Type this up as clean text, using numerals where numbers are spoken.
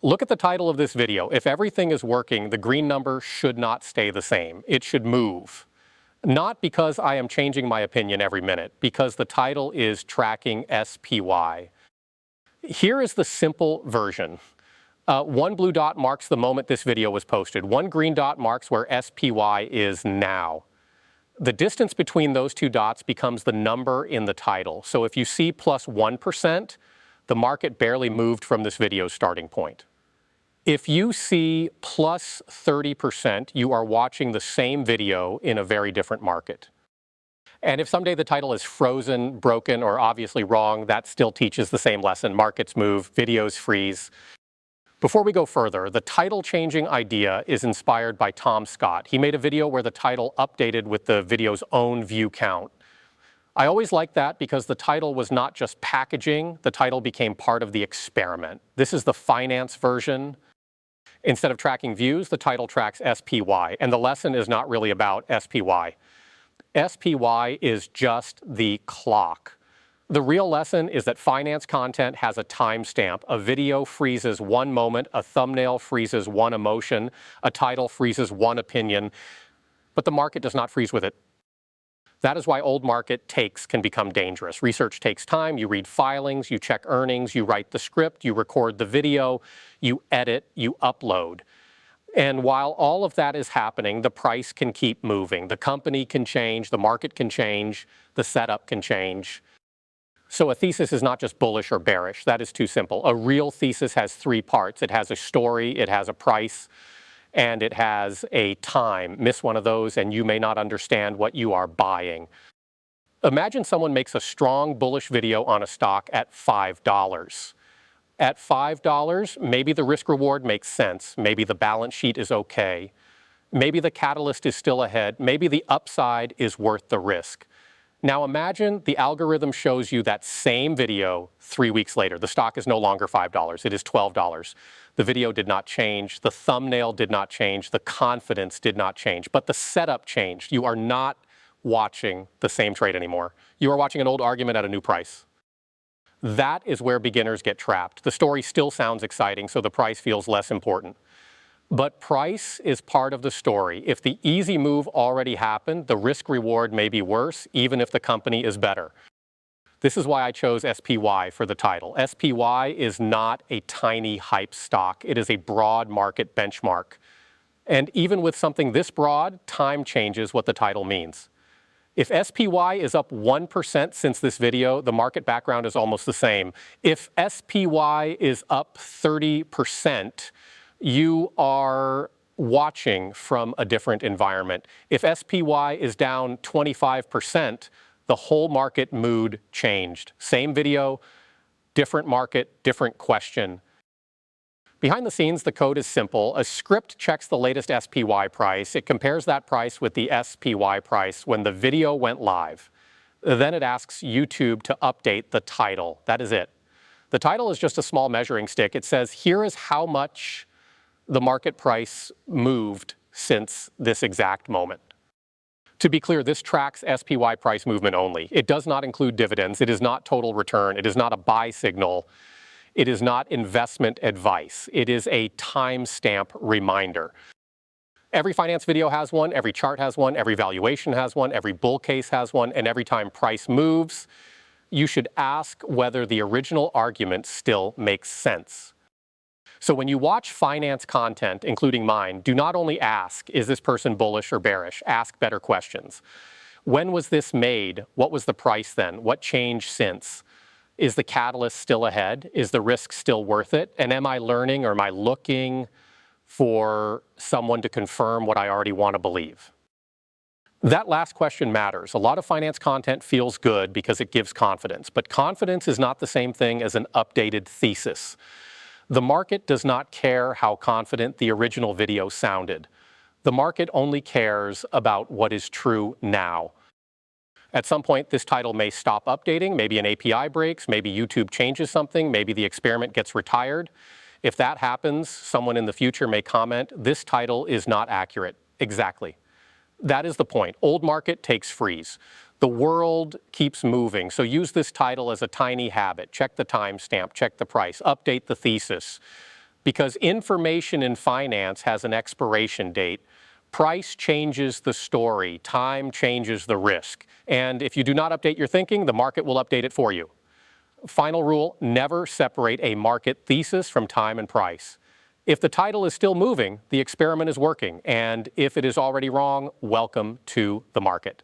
Look at the title of this video. If everything is working, the green number should not stay the same. It should move. Not because I am changing my opinion every minute, because the title is tracking SPY. Here is the simple version. One blue dot marks the moment this video was posted. One green dot marks where SPY is now. The distance between those two dots becomes the number in the title. So if you see plus 1%, the market barely moved from this video's starting point. If you see plus 30%, you are watching the same video in a very different market. And if someday the title is frozen, broken, or obviously wrong, that still teaches the same lesson. Markets move, videos freeze. Before we go further, the title changing idea is inspired by Tom Scott. He made a video where the title updated with the video's own view count. I always liked that because the title was not just packaging, the title became part of the experiment. This is the finance version. Instead of tracking views, the title tracks SPY, and the lesson is not really about SPY. SPY is just the clock. The real lesson is that finance content has a timestamp. A video freezes one moment, a thumbnail freezes one emotion, a title freezes one opinion, but the market does not freeze with it. That is why old market takes can become dangerous. Research takes time. You read filings, you check earnings, you write the script, you record the video, you edit, you upload. And while all of that is happening, the price can keep moving. The company can change, the market can change, the setup can change. So a thesis is not just bullish or bearish. That is too simple. A real thesis has three parts. It has a story, it has a price, and it has a time. Miss one of those and you may not understand what you are buying. Imagine someone makes a strong bullish video on a stock at $5. At $5, maybe the risk reward makes sense. Maybe the balance sheet is okay. Maybe the catalyst is still ahead. Maybe the upside is worth the risk. Now imagine the algorithm shows you that same video 3 weeks later. The stock is no longer $5, it is $12. The video did not change, the thumbnail did not change, the confidence did not change, but the setup changed. You are not watching the same trade anymore. You are watching an old argument at a new price. That is where beginners get trapped. The story still sounds exciting, so the price feels less important. But price is part of the story. If the easy move already happened, the risk reward may be worse, even if the company is better. This is why I chose SPY for the title. SPY is not a tiny hype stock. It is a broad market benchmark. And even with something this broad, time changes what the title means. If SPY is up 1% since this video, the market background is almost the same. If SPY is up 30%, you are watching from a different environment. If SPY is down 25%, the whole market mood changed. Same video, different market, different question. Behind the scenes, the code is simple. A script checks the latest SPY price. It compares that price with the SPY price when the video went live. Then it asks YouTube to update the title. That is it. The title is just a small measuring stick. It says, here is how much the market price moved since this exact moment. To be clear, this tracks SPY price movement only. It does not include dividends. It is not total return. It is not a buy signal. It is not investment advice. It is a timestamp reminder. Every finance video has one, every chart has one, every valuation has one, every bull case has one, and every time price moves, you should ask whether the original argument still makes sense. So when you watch finance content, including mine, do not only ask, is this person bullish or bearish? Ask better questions. When was this made? What was the price then? What changed since? Is the catalyst still ahead? Is the risk still worth it? And am I learning or am I looking for someone to confirm what I already want to believe? That last question matters. A lot of finance content feels good because it gives confidence, but confidence is not the same thing as an updated thesis. The market does not care how confident the original video sounded. The market only cares about what is true now. At some point, this title may stop updating, maybe an API breaks, maybe YouTube changes something, maybe the experiment gets retired. If that happens, someone in the future may comment, this title is not accurate. Exactly. That is the point. Old market takes freeze. The world keeps moving, so use this title as a tiny habit. Check the timestamp, check the price, update the thesis. because information in finance has an expiration date. Price changes the story, time changes the risk. And if you do not update your thinking, the market will update it for you. Final rule, never separate a market thesis from time and price. If the title is still moving, the experiment is working. And if it is already wrong, welcome to the market.